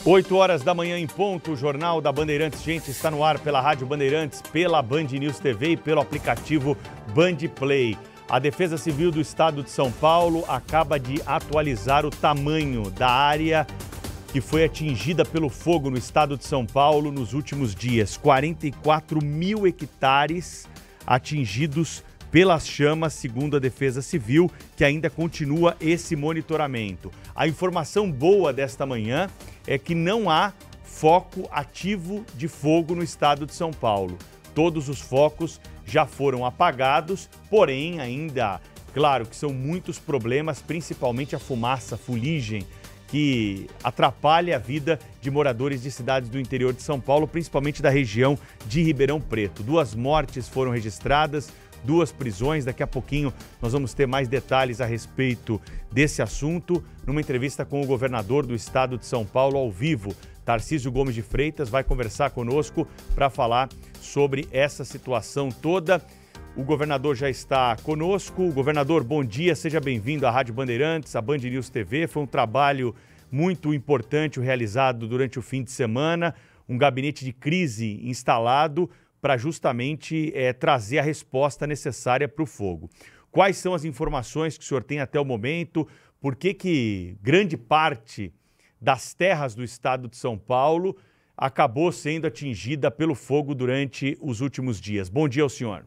8 horas da manhã em ponto, o Jornal da Bandeirantes, gente, está no ar pela Rádio Bandeirantes, pela Band News TV e pelo aplicativo Band Play. A Defesa Civil do Estado de São Paulo acaba de atualizar o tamanho da área que foi atingida pelo fogo no estado de São Paulo nos últimos dias. 44 mil hectares atingidos pelas chamas, segundo a Defesa Civil, que ainda continua esse monitoramento. A informação boa desta manhã é que não há foco ativo de fogo no estado de São Paulo. Todos os focos já foram apagados, porém ainda, claro que são muitos problemas, principalmente a fumaça, a fuligem, que atrapalha a vida de moradores de cidades do interior de São Paulo, principalmente da região de Ribeirão Preto. 2 mortes foram registradas, 2 prisões. Daqui a pouquinho nós vamos ter mais detalhes a respeito desse assunto. Numa entrevista com o governador do estado de São Paulo ao vivo, Tarcísio Gomes de Freitas vai conversar conosco para falar sobre essa situação toda. O governador já está conosco. Governador, bom dia, seja bem-vindo à Rádio Bandeirantes, à Band News TV. Foi um trabalho muito importante realizado durante o fim de semana, um gabinete de crise instalado para justamente trazer a resposta necessária para o fogo. Quais são as informações que o senhor tem até o momento? Por que grande parte das terras do estado de São Paulo acabou sendo atingida pelo fogo durante os últimos dias? Bom dia ao senhor.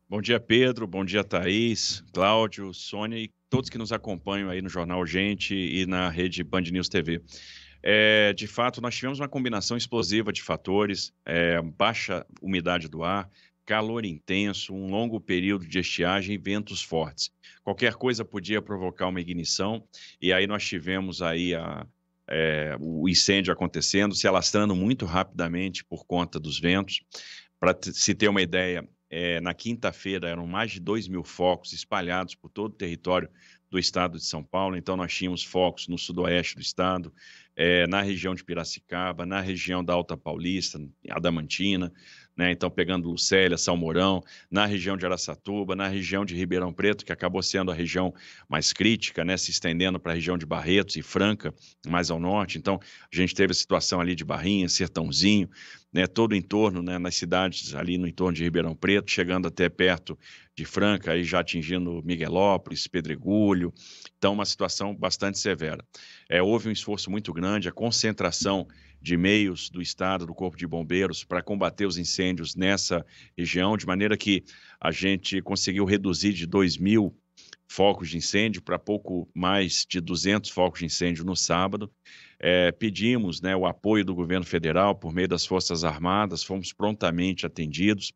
Bom dia, Pedro. Bom dia, Thaís, Cláudio, Sônia e todos que nos acompanham aí no Jornal Gente e na rede Band News TV. De fato, nós tivemos uma combinação explosiva de fatores, baixa umidade do ar, calor intenso, um longo período de estiagem e ventos fortes. Qualquer coisa podia provocar uma ignição e aí nós tivemos aí o incêndio acontecendo, se alastrando muito rapidamente por conta dos ventos. Para se ter uma ideia, na quinta-feira eram mais de 2.000 focos espalhados por todo o território do estado de São Paulo. Então nós tínhamos focos no sudoeste do estado, na região de Piracicaba, na região da Alta Paulista, Adamantina, né? Então pegando Lucélia, Salmourão, na região de Araçatuba, na região de Ribeirão Preto, que acabou sendo a região mais crítica, né? Se estendendo para a região de Barretos e Franca, mais ao norte. Então a gente teve a situação ali de Barrinha, Sertãozinho, né? Todo o entorno, né? Nas cidades ali no entorno de Ribeirão Preto, chegando até perto de Franca, aí já atingindo Miguelópolis, Pedregulho. Então uma situação bastante severa. Houve um esforço muito grande, a concentração de meios do estado, do Corpo de Bombeiros, para combater os incêndios nessa região, de maneira que a gente conseguiu reduzir de 2.000 focos de incêndio para pouco mais de 200 focos de incêndio no sábado. Pedimos, né, o apoio do governo federal por meio das Forças Armadas, fomos prontamente atendidos,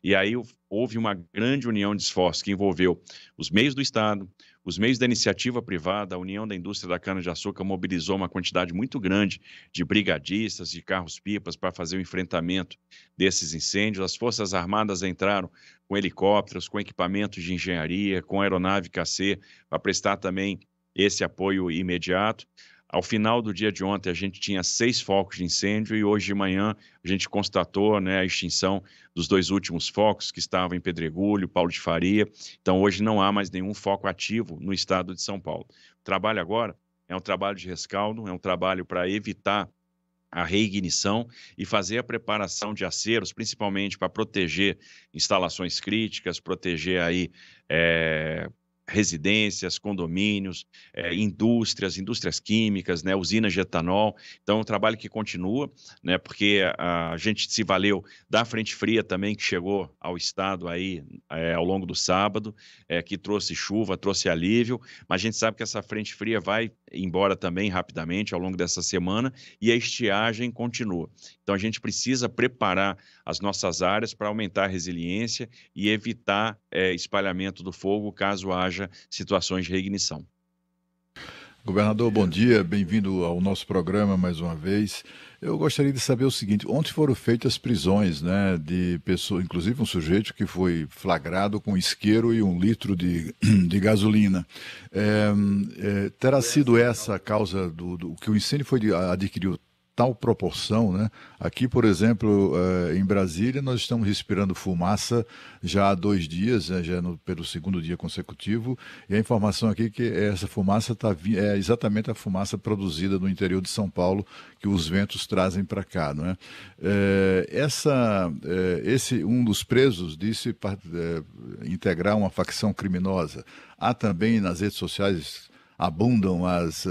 e aí houve uma grande união de esforços que envolveu os meios do estado, os meios da iniciativa privada. A União da Indústria da Cana-de-Açúcar mobilizou uma quantidade muito grande de brigadistas, de carros-pipas para fazer o enfrentamento desses incêndios. As Forças Armadas entraram com helicópteros, com equipamentos de engenharia, com aeronave KC, para prestar também esse apoio imediato. Ao final do dia de ontem, a gente tinha 6 focos de incêndio e hoje de manhã a gente constatou, né, a extinção dos 2 últimos focos que estavam em Pedregulho, Paulo de Faria. Então, hoje não há mais nenhum foco ativo no estado de São Paulo. O trabalho agora é um trabalho de rescaldo, é um trabalho para evitar a reignição e fazer a preparação de aceros, principalmente para proteger instalações críticas, proteger aí residências, condomínios, indústrias químicas, né, usinas de etanol. Então é um trabalho que continua, né, porque a gente se valeu da frente fria também que chegou ao estado aí ao longo do sábado, que trouxe chuva, trouxe alívio, mas a gente sabe que essa frente fria vai embora também rapidamente ao longo dessa semana e a estiagem continua. Então a gente precisa preparar as nossas áreas para aumentar a resiliência e evitar espalhamento do fogo caso haja situações de reignição. Governador, bom dia, bem-vindo ao nosso programa mais uma vez. Eu gostaria de saber o seguinte: ontem foram feitas prisões, né, de pessoas, inclusive um sujeito que foi flagrado com isqueiro e 1 litro de gasolina. Terá sido essa a causa do que o incêndio adquiriu tal proporção, né? Aqui, por exemplo, em Brasília, nós estamos respirando fumaça já há 2 dias, né? Já pelo 2º dia consecutivo, e a informação aqui é que essa fumaça é exatamente a fumaça produzida no interior de São Paulo, que os ventos trazem para cá, não é? Um dos presos disse integrar uma facção criminosa. Há também nas redes sociais abundam as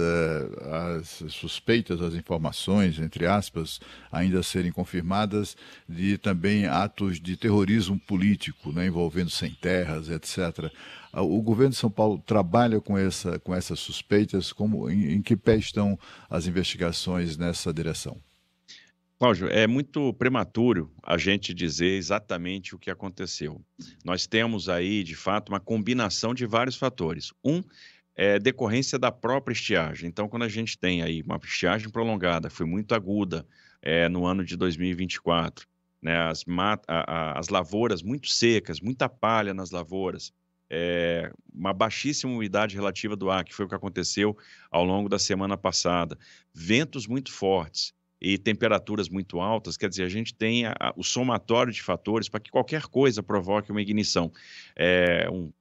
suspeitas, as informações, entre aspas, ainda a serem confirmadas, de também atos de terrorismo político, né, envolvendo sem terras, etc. O governo de São Paulo trabalha com essas suspeitas, em que pé estão as investigações nessa direção? Cláudio, é muito prematuro a gente dizer exatamente o que aconteceu. Nós temos aí, de fato, uma combinação de vários fatores. É decorrência da própria estiagem. Então, quando a gente tem aí uma estiagem prolongada, foi muito aguda no ano de 2024, né, as lavouras muito secas, muita palha nas lavouras, uma baixíssima umidade relativa do ar, que foi o que aconteceu ao longo da semana passada, ventos muito fortes e temperaturas muito altas, quer dizer, a gente tem o somatório de fatores para que qualquer coisa provoque uma ignição.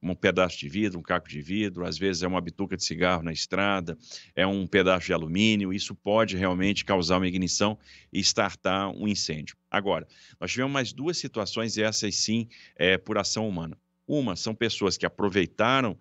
Um pedaço de vidro, um caco de vidro, às vezes é uma bituca de cigarro na estrada, é um pedaço de alumínio, isso pode realmente causar uma ignição e startar um incêndio. Agora, nós tivemos mais 2 situações, e essas sim, por ação humana. Uma, são pessoas que aproveitaram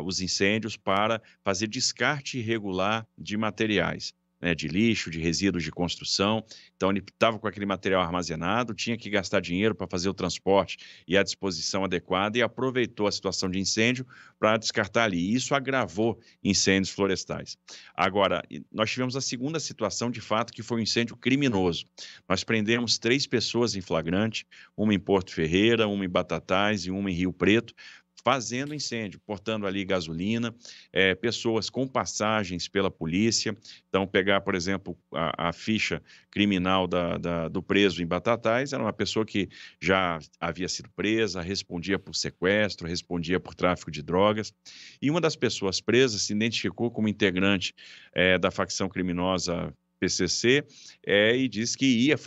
os incêndios para fazer descarte irregular de materiais, né, de lixo, de resíduos de construção. Então, ele estava com aquele material armazenado, tinha que gastar dinheiro para fazer o transporte e a disposição adequada, e aproveitou a situação de incêndio para descartar ali. E isso agravou incêndios florestais. Agora, nós tivemos a segunda situação, de fato, que foi um incêndio criminoso. Nós prendemos 3 pessoas em flagrante, uma em Porto Ferreira, uma em Batatais e uma em Rio Preto, fazendo incêndio, portando ali gasolina, pessoas com passagens pela polícia. Então, pegar, por exemplo, a ficha criminal do preso em Batatais, era uma pessoa que já havia sido presa, respondia por sequestro, respondia por tráfico de drogas, e uma das pessoas presas se identificou como integrante da facção criminosa PCC, e disse que ia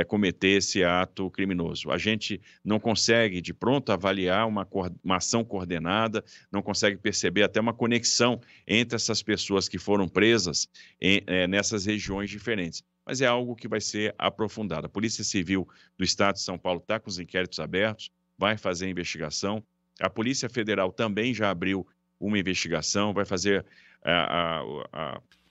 cometer esse ato criminoso. A gente não consegue, de pronto, avaliar uma ação coordenada, não consegue perceber até uma conexão entre essas pessoas que foram presas nessas regiões diferentes. Mas é algo que vai ser aprofundado. A Polícia Civil do Estado de São Paulo está com os inquéritos abertos, vai fazer a investigação. A Polícia Federal também já abriu uma investigação, vai fazer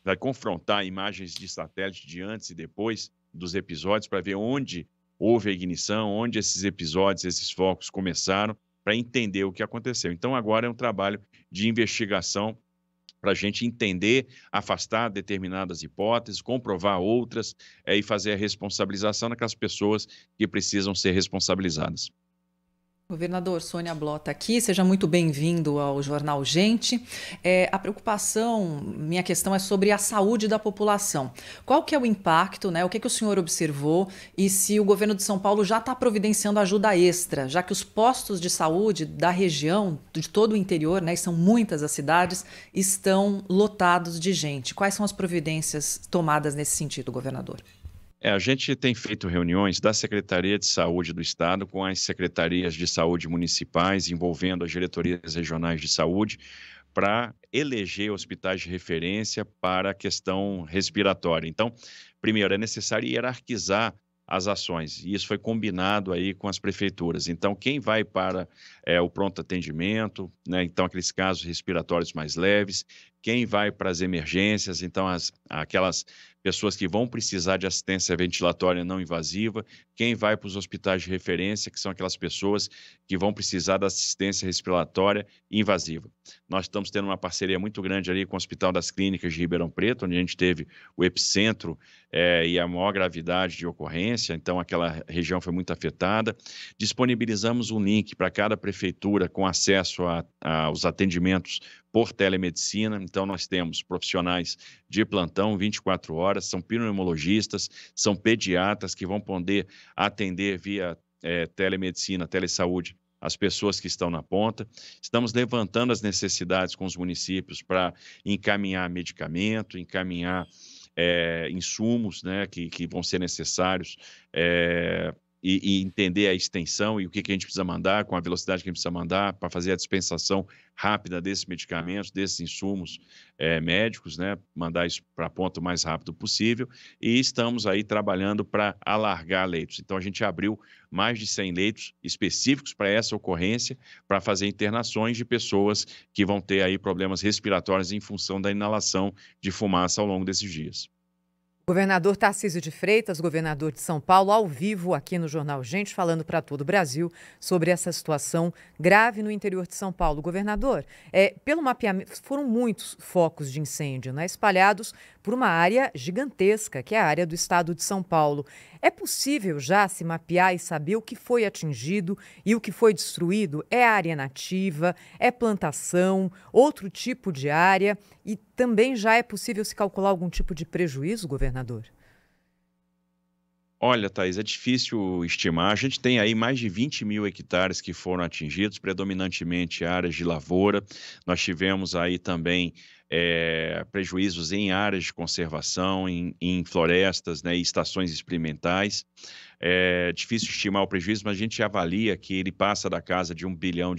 vai confrontar imagens de satélite de antes e depois dos episódios para ver onde houve a ignição, onde esses episódios, esses focos começaram, para entender o que aconteceu. Então, agora é um trabalho de investigação para a gente entender, afastar determinadas hipóteses, comprovar outras, e fazer a responsabilização daquelas pessoas que precisam ser responsabilizadas. Governador, Sônia Blota aqui, seja muito bem-vindo ao Jornal Gente. A preocupação, minha questão é sobre a saúde da população. Qual que é o impacto, né? O que o senhor observou e se o governo de São Paulo já está providenciando ajuda extra, já que os postos de saúde da região, de todo o interior, né, e são muitas as cidades, estão lotados de gente. Quais são as providências tomadas nesse sentido, governador? A gente tem feito reuniões da Secretaria de Saúde do Estado com as secretarias de saúde municipais, envolvendo as diretorias regionais de saúde, para eleger hospitais de referência para a questão respiratória. Então, primeiro, é necessário hierarquizar as ações, e isso foi combinado aí com as prefeituras. Então, quem vai para o pronto atendimento, né, então aqueles casos respiratórios mais leves, quem vai para as emergências, então aquelas pessoas que vão precisar de assistência ventilatória não invasiva, quem vai para os hospitais de referência, que são aquelas pessoas que vão precisar da assistência respiratória invasiva. Nós estamos tendo uma parceria muito grande ali com o Hospital das Clínicas de Ribeirão Preto, onde a gente teve o epicentro e a maior gravidade de ocorrência, então aquela região foi muito afetada. Disponibilizamos um link para cada prefeitura com acesso aos atendimentos por telemedicina. Então, nós temos profissionais de plantão 24 horas, são pneumologistas, são pediatras que vão poder atender via telemedicina, telesaúde, as pessoas que estão na ponta. Estamos levantando as necessidades com os municípios para encaminhar medicamento, encaminhar insumos, né, que vão ser necessários, e entender a extensão e o que a gente precisa mandar, com a velocidade que a gente precisa mandar, para fazer a dispensação rápida desses medicamentos, desses insumos médicos, né? Mandar isso para a ponta o mais rápido possível. E estamos aí trabalhando para alargar leitos. Então, a gente abriu mais de 100 leitos específicos para essa ocorrência, para fazer internações de pessoas que vão ter aí problemas respiratórios em função da inalação de fumaça ao longo desses dias. Governador Tarcísio de Freitas, governador de São Paulo, ao vivo aqui no Jornal Gente, falando para todo o Brasil sobre essa situação grave no interior de São Paulo. Governador, pelo mapeamento, foram muitos focos de incêndio, né, espalhados por uma área gigantesca, que é a área do estado de São Paulo. É possível já se mapear e saber o que foi atingido e o que foi destruído? É área nativa, é plantação, outro tipo de área? E também já é possível se calcular algum tipo de prejuízo, governador? Olha, Thaís, é difícil estimar. A gente tem aí mais de 20 mil hectares que foram atingidos, predominantemente áreas de lavoura. Nós tivemos aí também prejuízos em áreas de conservação, em florestas, né, e estações experimentais. É difícil estimar o prejuízo, mas a gente avalia que ele passa da casa de R$1 bilhão.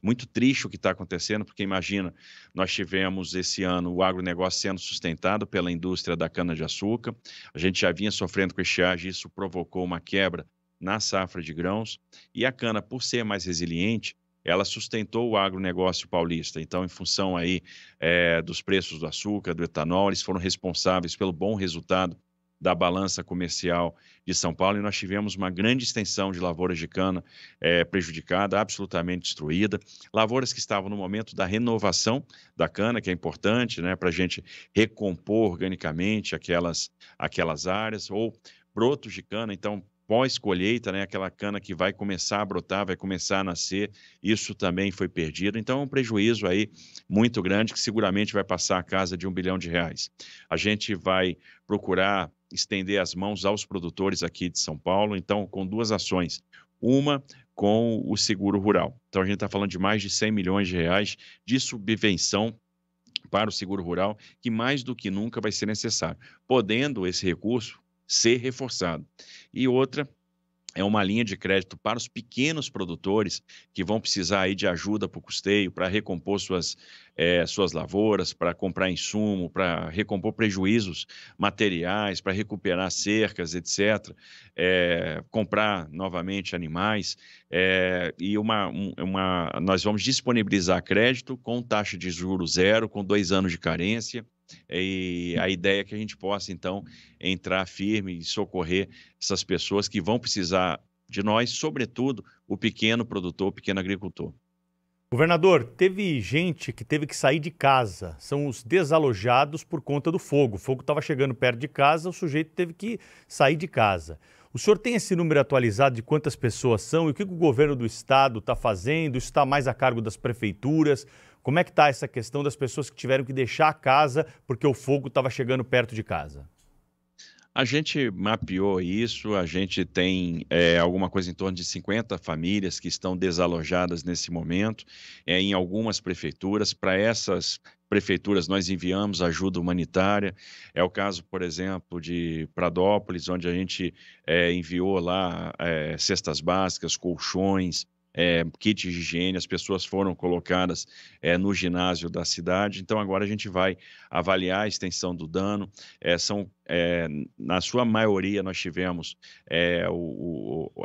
Muito triste o que está acontecendo, porque imagina, nós tivemos esse ano o agronegócio sendo sustentado pela indústria da cana-de-açúcar, a gente já vinha sofrendo com estiagem, isso provocou uma quebra na safra de grãos, e a cana, por ser mais resiliente, ela sustentou o agronegócio paulista. Então, em função aí dos preços do açúcar, do etanol, eles foram responsáveis pelo bom resultado da balança comercial de São Paulo, e nós tivemos uma grande extensão de lavouras de cana prejudicada, absolutamente destruída, lavouras que estavam no momento da renovação da cana, que é importante, né, para a gente recompor organicamente aquelas áreas, ou brotos de cana, então pós-colheita, né, aquela cana que vai começar a brotar, vai começar a nascer, isso também foi perdido. Então, é um prejuízo aí muito grande que seguramente vai passar a casa de R$1 bilhão. A gente vai procurar estender as mãos aos produtores aqui de São Paulo, então, com duas ações. Uma, com o seguro rural. Então, a gente está falando de mais de R$100 milhões de subvenção para o seguro rural, que mais do que nunca vai ser necessário, podendo esse recurso ser reforçado. E outra é uma linha de crédito para os pequenos produtores que vão precisar aí de ajuda para o custeio, para recompor suas lavouras, para comprar insumo, para recompor prejuízos materiais, para recuperar cercas, etc., comprar novamente animais, e nós vamos disponibilizar crédito com taxa de juros zero, com 2 anos de carência, e a ideia é que a gente possa, então, entrar firme e socorrer essas pessoas que vão precisar de nós, sobretudo o pequeno produtor, o pequeno agricultor. Governador, teve gente que teve que sair de casa, são os desalojados por conta do fogo. O fogo estava chegando perto de casa, o sujeito teve que sair de casa. O senhor tem esse número atualizado de quantas pessoas são e o que o governo do estado está fazendo? Isso está mais a cargo das prefeituras? Como é que está essa questão das pessoas que tiveram que deixar a casa porque o fogo estava chegando perto de casa? A gente mapeou isso, a gente tem alguma coisa em torno de 50 famílias que estão desalojadas nesse momento, em algumas prefeituras. Para essas prefeituras nós enviamos ajuda humanitária. É o caso, por exemplo, de Pradópolis, onde a gente enviou lá cestas básicas, colchões, kits de higiene, as pessoas foram colocadas no ginásio da cidade. Então, agora a gente vai avaliar a extensão do dano. Na sua maioria, nós tivemos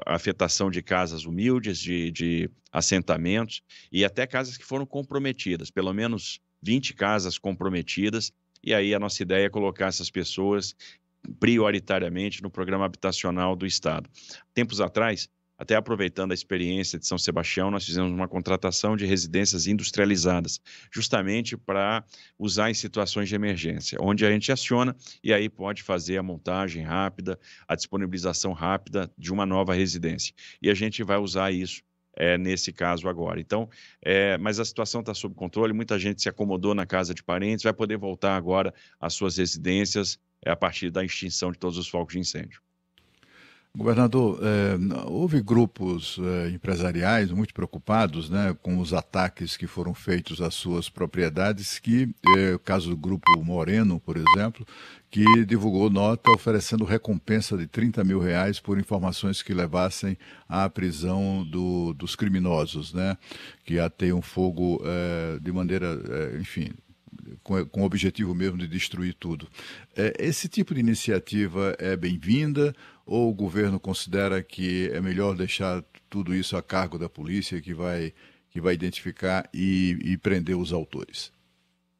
a afetação de casas humildes, de assentamentos, e até casas que foram comprometidas, pelo menos 20 casas comprometidas, e aí a nossa ideia é colocar essas pessoas prioritariamente no programa habitacional do Estado. Tempos atrás, até aproveitando a experiência de São Sebastião, nós fizemos uma contratação de residências industrializadas, justamente para usar em situações de emergência, onde a gente aciona e aí pode fazer a montagem rápida, a disponibilização rápida de uma nova residência. E a gente vai usar isso nesse caso agora. Então, mas a situação está sob controle, muita gente se acomodou na casa de parentes, vai poder voltar agora às suas residências a partir da extinção de todos os focos de incêndio. Governador, houve grupos empresariais muito preocupados, né, com os ataques que foram feitos às suas propriedades, o caso do Grupo Moreno, por exemplo, que divulgou nota oferecendo recompensa de R$30 mil por informações que levassem à prisão dos criminosos, né, que ateiam fogo de maneira, enfim, com o objetivo mesmo de destruir tudo. Esse tipo de iniciativa é bem-vinda ou o governo considera que é melhor deixar tudo isso a cargo da polícia que vai identificar e prender os autores?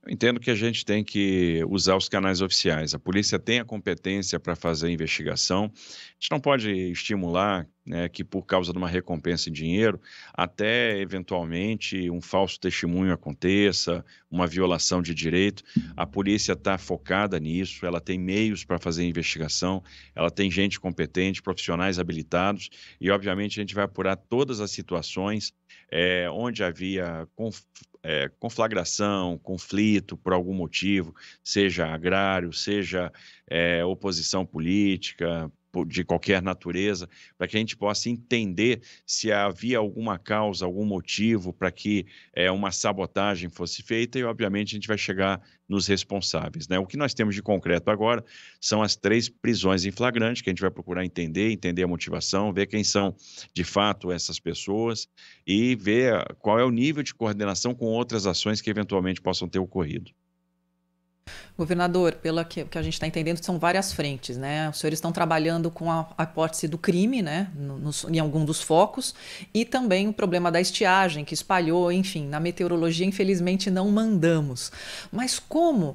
Eu entendo que a gente tem que usar os canais oficiais. A polícia tem a competência para fazer a investigação. A gente não pode estimular, né, que por causa de uma recompensa em dinheiro, até eventualmente um falso testemunho aconteça, uma violação de direito. A polícia está focada nisso, ela tem meios para fazer a investigação, ela tem gente competente, profissionais habilitados e, obviamente, a gente vai apurar todas as situações onde havia conflagração, conflito por algum motivo, seja agrário, seja oposição política, de qualquer natureza, para que a gente possa entender se havia alguma causa, algum motivo para que uma sabotagem fosse feita e, obviamente, a gente vai chegar nos responsáveis, né? O que nós temos de concreto agora são as 3 prisões em flagrante, que a gente vai procurar entender a motivação, ver quem são, de fato, essas pessoas e ver qual é o nível de coordenação com outras ações que, eventualmente, possam ter ocorrido. Governador, pelo que a gente está entendendo, são várias frentes, né? Os senhores estão trabalhando com a hipótese do crime, né? Em algum dos focos, e também o problema da estiagem, que espalhou, enfim, na meteorologia, infelizmente, não mandamos. Mas como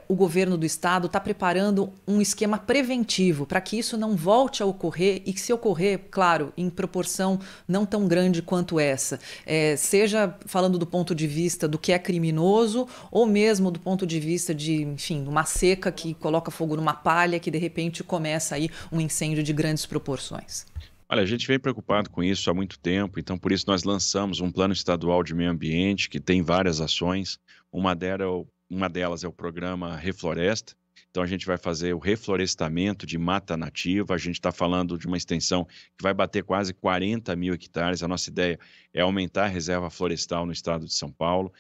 o governo do estado está preparando um esquema preventivo para que isso não volte a ocorrer e que, se ocorrer, claro, em proporção não tão grande quanto essa, seja falando do ponto de vista do que é criminoso ou mesmo do ponto de vista de, enfim, uma seca que coloca fogo numa palha que de repente começa aí um incêndio de grandes proporções? Olha, a gente vem preocupado com isso há muito tempo, então por isso nós lançamos um plano estadual de meio ambiente que tem várias ações. Uma delas é o programa Refloresta. Então a gente vai fazer o reflorestamento de mata nativa. A gente está falando de uma extensão que vai bater quase 40 mil hectares. A nossa ideia é aumentar a reserva florestal no estado de São Paulo.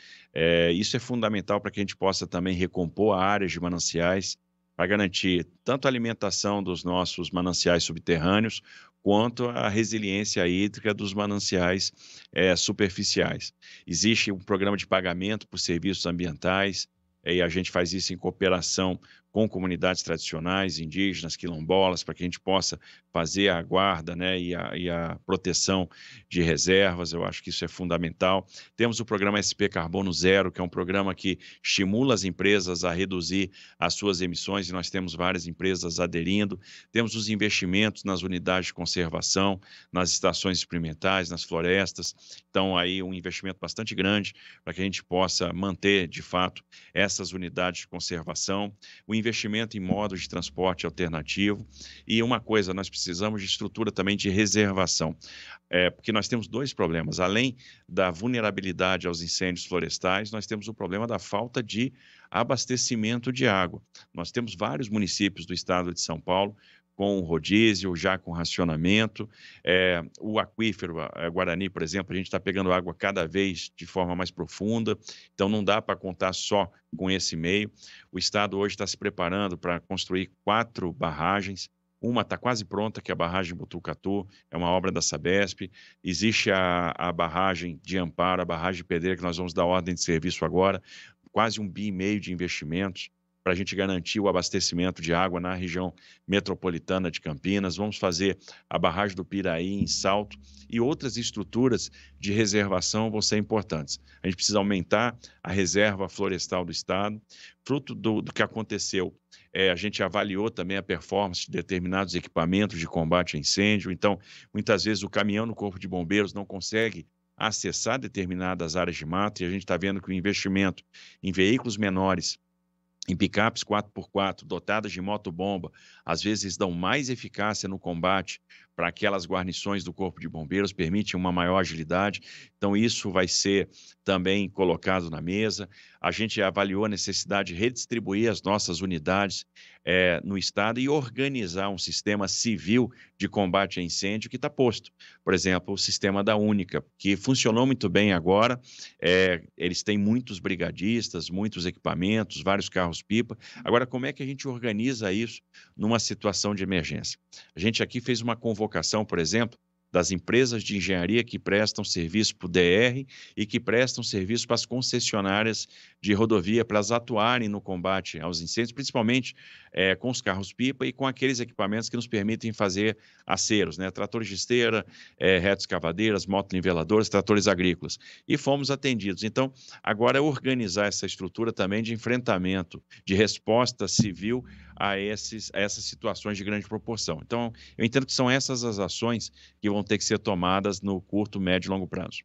Isso é fundamental para que a gente possa também recompor áreas de mananciais para garantir tanto a alimentação dos nossos mananciais subterrâneos quanto a resiliência hídrica dos mananciais superficiais. Existe um programa de pagamento por serviços ambientais, e a gente faz isso em cooperação com comunidades tradicionais, indígenas, quilombolas, para que a gente possa fazer a guarda, né, e a proteção de reservas. Eu acho que isso é fundamental. Temos o programa SP Carbono Zero, que é um programa que estimula as empresas a reduzir as suas emissões, e nós temos várias empresas aderindo. Temos os investimentos nas unidades de conservação, nas estações experimentais, nas florestas. Então, aí um investimento bastante grande para que a gente possa manter, de fato, essas unidades de conservação. O investimento em modos de transporte alternativo e uma coisa, nós precisamos de estrutura também de reservação, porque nós temos 2 problemas. Além da vulnerabilidade aos incêndios florestais, nós temos o problema da falta de abastecimento de água. Nós temos vários municípios do estado de São Paulo com rodízio, já com racionamento. O aquífero Guarani, por exemplo, a gente está pegando água cada vez de forma mais profunda, então não dá para contar só com esse meio. O estado hoje está se preparando para construir 4 barragens. Uma está quase pronta, que é a barragem Botucatu, é uma obra da Sabesp. Existe a barragem de Amparo, a barragem Pedreira, que nós vamos dar ordem de serviço agora, quase 1,5 bi de investimentos, para a gente garantir o abastecimento de água na região metropolitana de Campinas. Vamos fazer a barragem do Piraí em Salto e outras estruturas de reservação vão ser importantes. A gente precisa aumentar a reserva florestal do estado. Fruto do que aconteceu, a gente avaliou também a performance de determinados equipamentos de combate a incêndio. Então, muitas vezes o caminhão no Corpo de Bombeiros não consegue acessar determinadas áreas de mata e a gente está vendo que o investimento em veículos menores, em picapes 4x4, dotadas de motobomba, às vezes dão mais eficácia no combate para aquelas guarnições do Corpo de Bombeiros, permite uma maior agilidade. Então, isso vai ser também colocado na mesa. A gente avaliou a necessidade de redistribuir as nossas unidades no Estado e organizar um sistema civil de combate a incêndio que está posto. Por exemplo, o sistema da Única, que funcionou muito bem agora. Eles têm muitos brigadistas, muitos equipamentos, vários carros-pipa. Agora, como é que a gente organiza isso numa situação de emergência? A gente aqui fez uma convocação, por exemplo, das empresas de engenharia que prestam serviço para o DR e que prestam serviço para as concessionárias de rodovia, para elas atuarem no combate aos incêndios, principalmente com os carros-pipa e com aqueles equipamentos que nos permitem fazer aceros, né? Tratores de esteira, retroescavadeiras, motoniveladoras, tratores agrícolas. E fomos atendidos. Então, agora é organizar essa estrutura também de enfrentamento, de resposta civil a essas situações de grande proporção. Então, eu entendo que são essas as ações que vão ter que ser tomadas no curto, médio e longo prazo.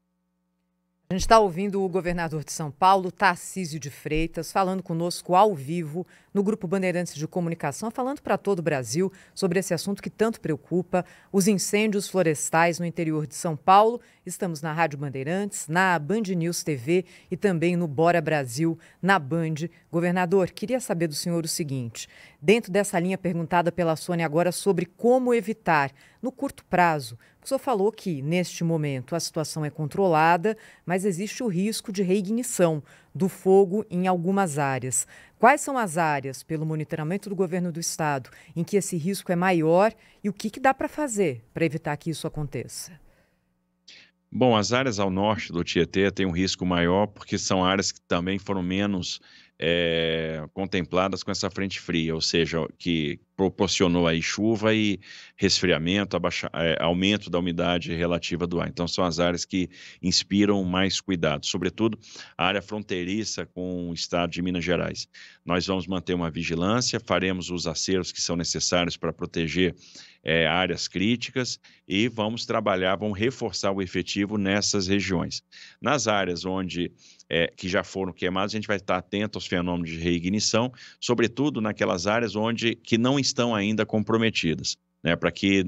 A gente está ouvindo o governador de São Paulo, Tarcísio de Freitas, falando conosco ao vivo no Grupo Bandeirantes de Comunicação, falando para todo o Brasil sobre esse assunto que tanto preocupa, os incêndios florestais no interior de São Paulo. Estamos na Rádio Bandeirantes, na Band News TV e também no Bora Brasil, na Band. Governador, queria saber do senhor o seguinte, dentro dessa linha perguntada pela Sônia agora sobre como evitar, no curto prazo, o senhor falou que, neste momento, a situação é controlada, mas existe o risco de reignição do fogo em algumas áreas. Quais são as áreas, pelo monitoramento do governo do estado, em que esse risco é maior e o que dá para fazer para evitar que isso aconteça? Bom, as áreas ao norte do Tietê têm um risco maior porque são áreas que também foram menos contempladas com essa frente fria, ou seja, que proporcionou aí chuva e resfriamento, aumento da umidade relativa do ar. Então, são as áreas que inspiram mais cuidado, sobretudo a área fronteiriça com o estado de Minas Gerais. Nós vamos manter uma vigilância, faremos os aceros que são necessários para proteger áreas críticas e vamos reforçar o efetivo nessas regiões. Nas áreas onde que já foram queimadas, a gente vai estar atento aos fenômenos de reignição, sobretudo naquelas áreas que não estão ainda comprometidas, né, para que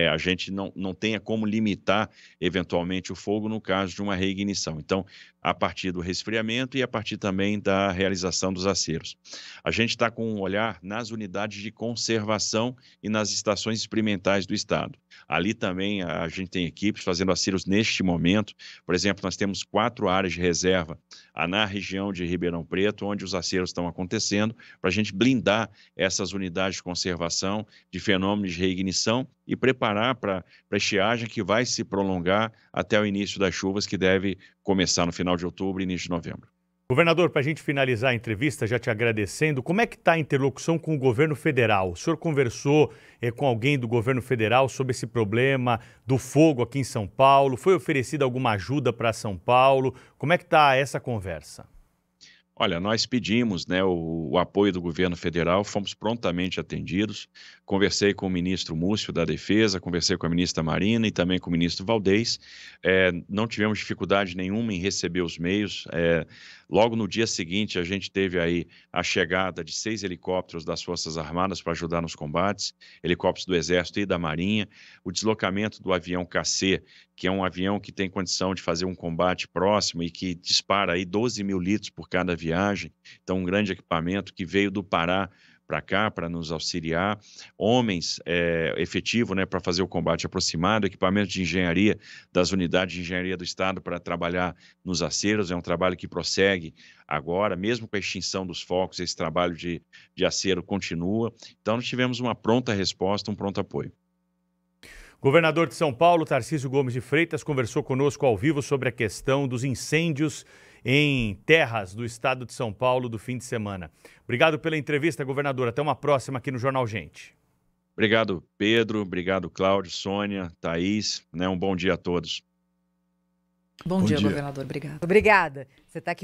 a gente não tenha como limitar eventualmente o fogo no caso de uma reignição. Então, a partir do resfriamento e a partir também da realização dos aceros. A gente está com um olhar nas unidades de conservação e nas estações experimentais do estado. Ali também a gente tem equipes fazendo aceros neste momento. Por exemplo, nós temos 4 áreas de reserva na região de Ribeirão Preto, onde os aceros estão acontecendo, para a gente blindar essas unidades de conservação de fenômenos de reignição e preparar para a estiagem que vai se prolongar até o início das chuvas, que deve começar no final de outubro e início de novembro. Governador, para a gente finalizar a entrevista, já te agradecendo, como é que está a interlocução com o governo federal? O senhor conversou com alguém do governo federal sobre esse problema do fogo aqui em São Paulo? Foi oferecida alguma ajuda para São Paulo? Como é que está essa conversa? Olha, nós pedimos, né, o apoio do governo federal, fomos prontamente atendidos. Conversei com o ministro Múcio da Defesa, conversei com a ministra Marina e também com o ministro Valdez. Não tivemos dificuldade nenhuma em receber os meios. Logo no dia seguinte, a gente teve aí a chegada de 6 helicópteros das Forças Armadas para ajudar nos combates, helicópteros do Exército e da Marinha, o deslocamento do avião KC, que é um avião que tem condição de fazer um combate próximo e que dispara aí 12 mil litros por cada viagem. Então, um grande equipamento que veio do Pará para cá, para nos auxiliar, homens efetivo, né, para fazer o combate aproximado, equipamento de engenharia das unidades de engenharia do Estado para trabalhar nos aceros, é um trabalho que prossegue agora, mesmo com a extinção dos focos, esse trabalho de acero continua. Então, nós tivemos uma pronta resposta, um pronto apoio. Governador de São Paulo, Tarcísio Gomes de Freitas, conversou conosco ao vivo sobre a questão dos incêndios em terras do estado de São Paulo do fim de semana. Obrigado pela entrevista, governador. Até uma próxima aqui no Jornal Gente. Obrigado, Pedro. Obrigado, Cláudio, Sônia, Thaís. Um bom dia a todos. Bom dia, governador. Obrigada. Obrigada. Você está aqui